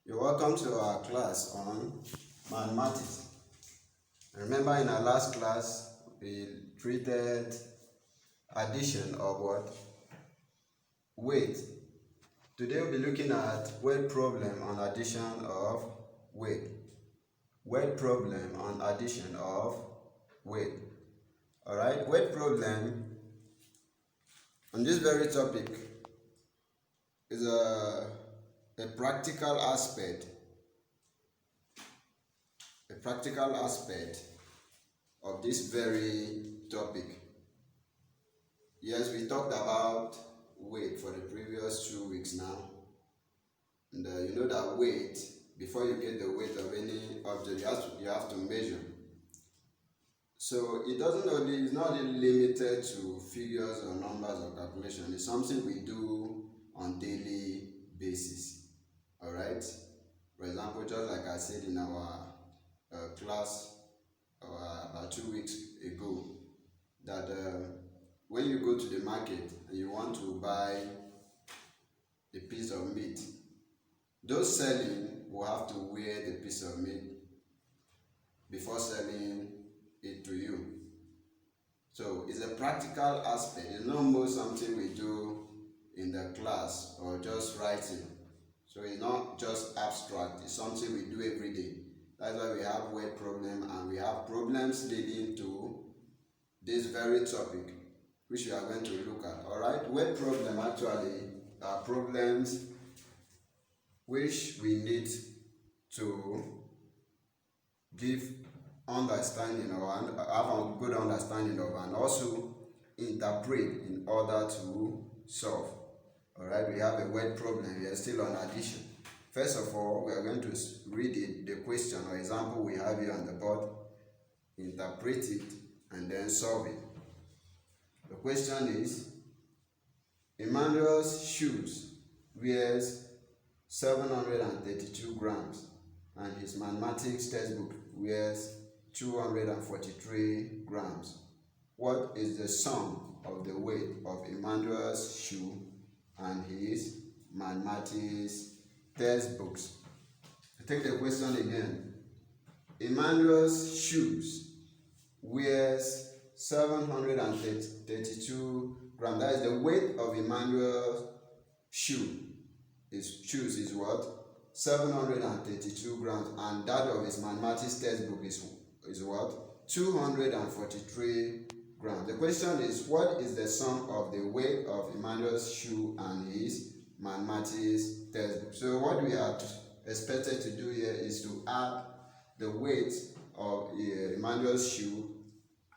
You're welcome to our class on mathematics. Remember, in our last class we treated addition of what? Weight. Today we'll be looking at word problem on addition of weight. Word problem on addition of weight. Alright, word problem on this very topic is a practical aspect of this very topic. Yes, we talked about weight for the previous 2 weeks now, and you know that weight, before you get the weight of any object, you have to measure. So it's not only limited to figures or numbers or calculation. It's something we do on daily basis. All right. For example, just like I said in our class about 2 weeks ago, that when you go to the market and you want to buy a piece of meat, those selling will have to weigh the piece of meat before selling it to you. So it's a practical aspect. It's not more something we do in the class or just writing. So it's not just abstract, it's something we do every day. That's why we have word problem, and we have problems leading to this very topic, which we are going to look at. Alright, word problem actually are problems which we need to give understanding or have a good understanding of, and also interpret in order to solve. Alright, we have a word problem. We are still on addition. First of all, we are going to read the question or example we have here on the board, interpret it, and then solve it. The question is, Emmanuel's shoes weighs 732 grams and his mathematics textbook weighs 243 grams. What is the sum of the weight of Emmanuel's shoe and his mathematics textbooks? I take the question again. Emmanuel's shoes weighs 732 grams. That is the weight of Emmanuel's shoe. His shoes is what? 732 grams, and that of his mathematics textbook is what? 243 grams. The question is, what is the sum of the weight of Emmanuel's shoe and his mathematics textbook? So what we are expected to do here is to add the weight of Emmanuel's shoe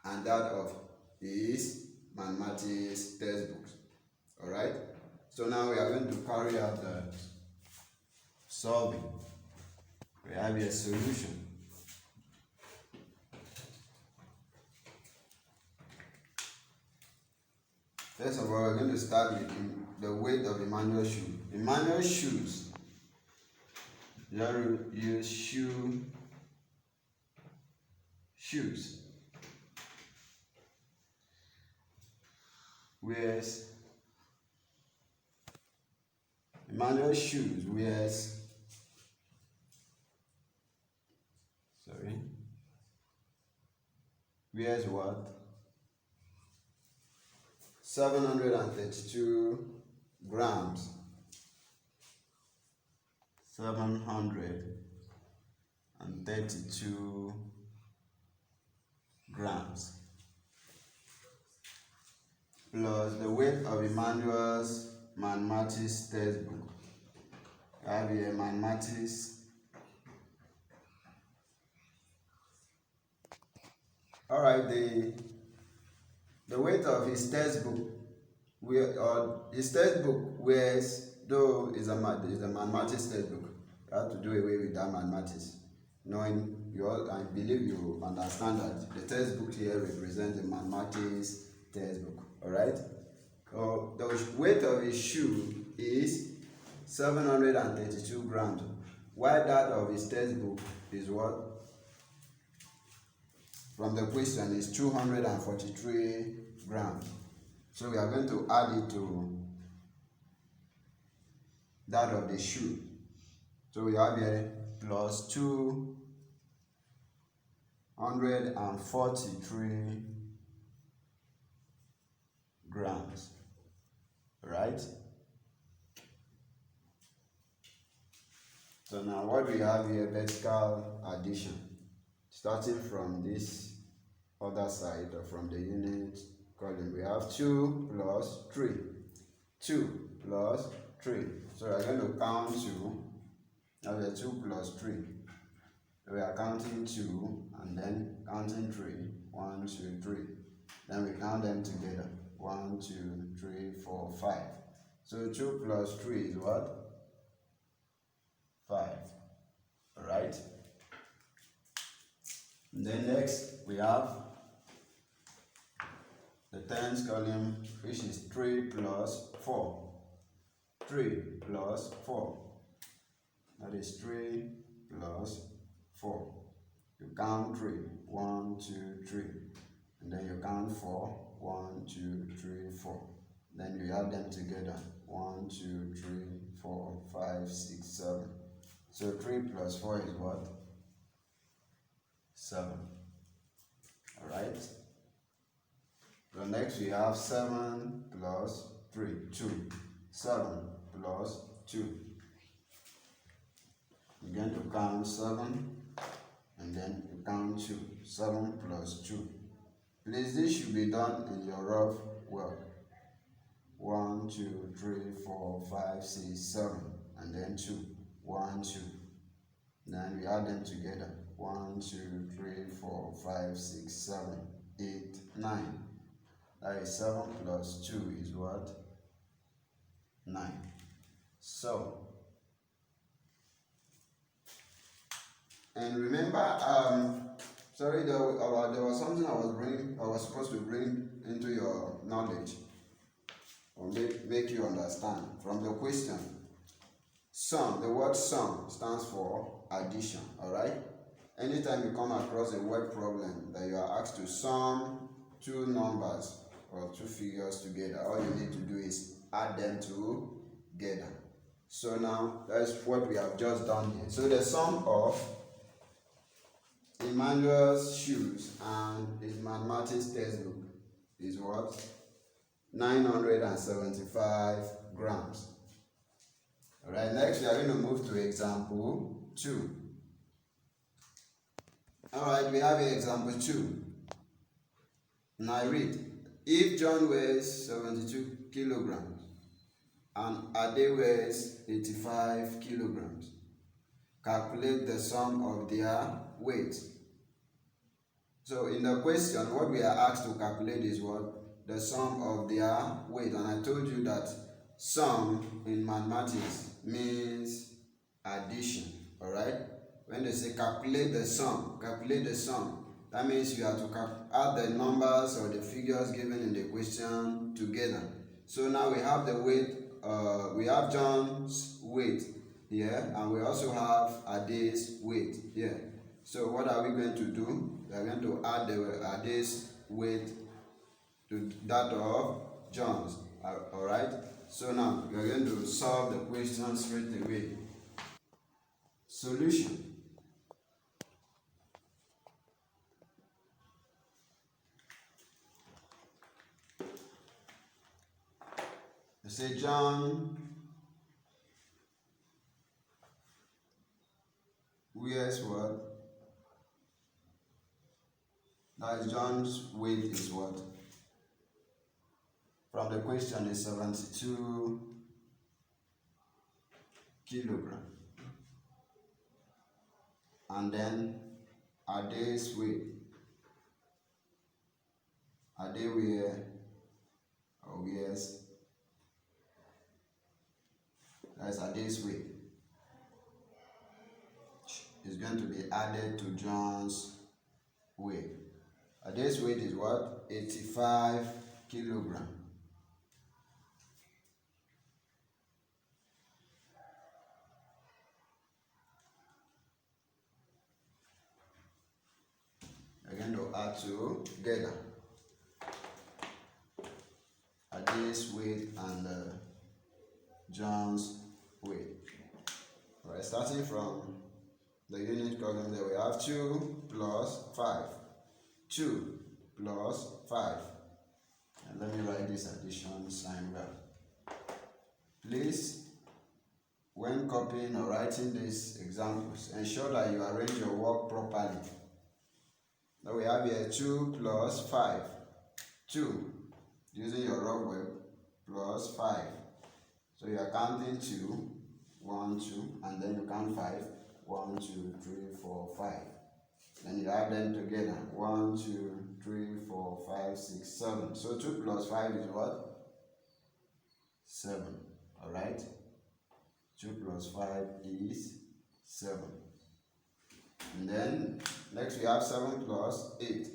and that of his mathematics textbooks. Alright? So now we are going to carry out the solving. We have a solution. First of all, we're going to start with the weight of Emmanuel's shoe. Emmanuel's shoes. You use shoes. Whereas Emmanuel's shoes wears what? 732 grams. 732 grams. Plus the weight of Emmanuel's mathematics textbook. I have here mathematics. Alright, the weight of his textbook, his textbook weighs, though is a mathematics textbook, you have to do away with that mathematics. Knowing I believe you understand that the textbook here represents the mathematics textbook. Alright? The weight of his shoe is 732 grams, while that of his textbook is what? From the question is 243 grams. So we are going to add it to that of the shoe. So we have here plus 243 grams, right? So now what we have here, vertical addition, starting from this other side or from the unit column, we have 2 plus 3, 2 plus 3. So we are going to count 2. Now we are 2 plus 3. We are counting 2 and then counting 3. 1, 2, 3. Then we count them together. 1, 2, 3, 4, 5. So 2 plus 3 is what? 5. Alright? Then next we have the tens column, which is 3 plus 4. 3 plus 4. That is 3 plus 4. You count 3. 1, 2, 3. And then you count 4. 1, 2, 3, 4. Then you add them together. 1, 2, 3, 4, 5, 6, 7. So 3 plus 4 is what? 7. Alright? So next we have 7 plus 3, 2. 7 plus 2. You're going to count 7 and then you count 2. 7 plus 2. Please, this should be done in your rough work. 1, 2, 3, 4, 5, 6, 7, and then 2. 1, 2. Then we add them together. 1, 2, 3, 4, 5, 6, 7, 8, 9. That is 7 plus 2 is what? 9. So, and remember, sorry, there was something I was supposed to bring into your knowledge, or make you understand from the question. Sum, the word sum stands for addition, alright? Anytime you come across a word problem that you are asked to sum two numbers or two figures together, all you need to do is add them together. So now, that's what we have just done here. So the sum of Emmanuel's shoes and his mathematics textbook is what? 975 grams. Alright, next we are going to move to example 2. Alright, we have example 2. Now I read, if John weighs 72 kilograms and Ade weighs 85 kilograms, calculate the sum of their weight. So in the question, what we are asked to calculate is what? The sum of their weight. And I told you that sum in mathematics means addition. Alright? When they say calculate the sum, that means you have to add the numbers or the figures given in the question together. So now we have the weight, we have John's weight here, and we also have Ade's weight here. So what are we going to do? We are going to add the Ade's weight to that of John's. Alright? So now we are going to solve the question straight away. Solution. You say John wears what? That is John's weight is what? From the question is 72 kilograms. And then Ade's weight. Ade wears, that's Ade's weight. Is going to be added to John's weight. Ade's weight is what? 85 kilograms. going to add together. Ade's weight and John's weight. Alright, starting from the unit column there, we have 2 plus 5. 2 plus 5. And let me write this addition sign well. Please, when copying or writing these examples, ensure that you arrange your work properly. Now we have here 2 plus 5. 2, using your rough web, plus 5. So you are counting 2, 1, 2, and then you count 5. 1, 2, 3, 4, 5. Then you add them together. 1, 2, 3, 4, 5, 6, 7. So 2 plus 5 is what? 7. Alright? 2 plus 5 is 7. And then next we have 7 plus 8.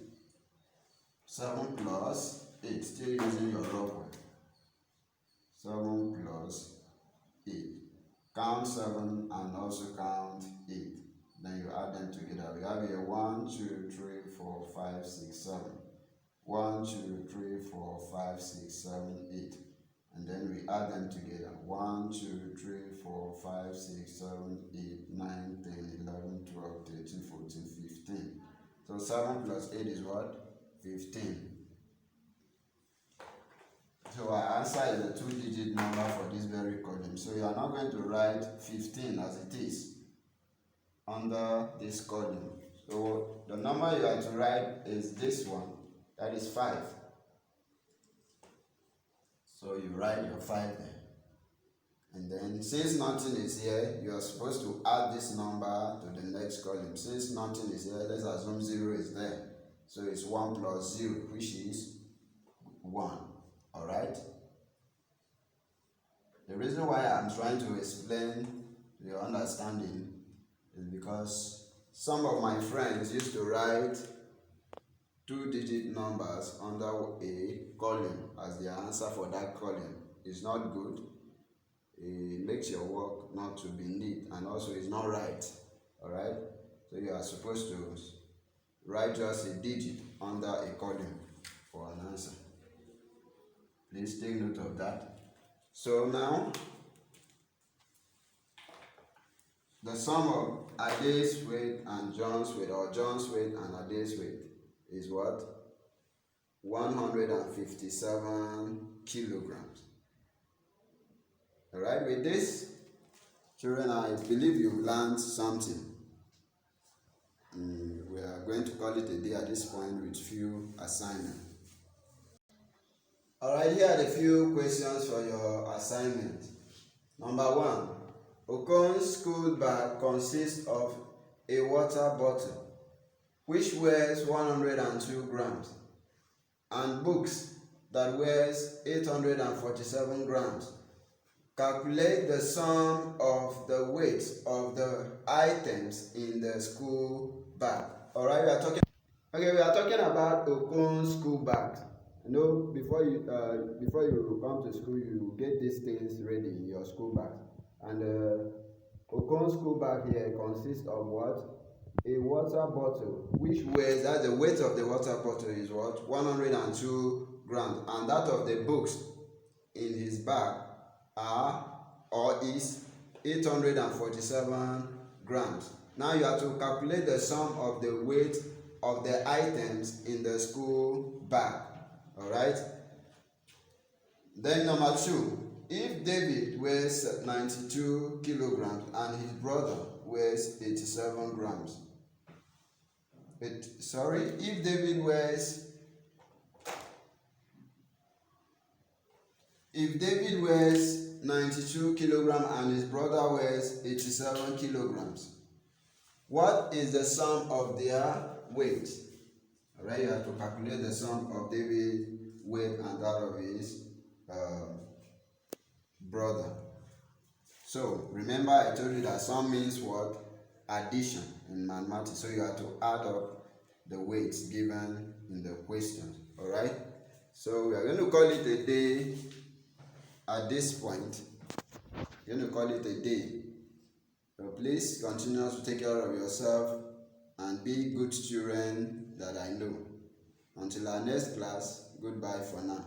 7 plus 8. Still using your rubber. 7 plus 8. Count 7 and also count 8. Then you add them together. We have here 1, 2, 3, 4, 5, 6, 7. 1, 2, 3, 4, 5, 6, 7, 8. And then we add them together. 1, 2, 3, 4, 5, 6, 7, 8, 9, 10, 11, 12, 13, 14, 15. So 7 plus 8 is what? 15. So our answer is a 2-digit number for this very column. So you are not going to write 15 as it is under this column. So the number you have to write is this one. That is 5. So you write your 5 there. And then since nothing is here, you are supposed to add this number to the next column. Since nothing is here, let's assume 0 is there. So it's 1 plus 0, which is 1. Alright? The reason why I'm trying to explain your understanding is because some of my friends used to write 2-digit numbers under a column as their answer for that column. It's not good. It makes your work not to be neat, and also it's not right. Alright? So you are supposed to write just a digit under a column for an answer. Please take note of that. So now, the sum of Ade's weight and John's weight, or John's weight and Ade's weight, is what? 157 kilograms. Alright, with this, children, I believe you've learned something. We are going to call it a day at this point with few assignments. Alright, here are the few questions for your assignment. Number 1. Okon's school bag consists of a water bottle, which weighs 102 grams, and books that weighs 847 grams. Calculate the sum of the weights of the items in the school bag. Alright, we are talking about Okon's school bag. You know, before you come to school, you get these things ready in your school bag. And Okon's school bag here consists of what? A water bottle, which weighs, that the weight of the water bottle is what? 102 grams. And that of the books in his bag is 847 grams. Now you have to calculate the sum of the weight of the items in the school bag. Alright? Then number 2. If David weighs 92 kilograms and his brother weighs 87 grams. If David weighs 92 kilograms and his brother weighs 87 kilograms, what is the sum of their weight? Alright, you have to calculate the sum of David's weight and that of his brother. So remember, I told you that sum means what? Addition in mathematics. So you have to add up the weights given in the question. Alright? So we are going to call it a day at this point. We're going to call it a day. So please continue to take care of yourself and and be good children that I know. Until our next class, goodbye for now.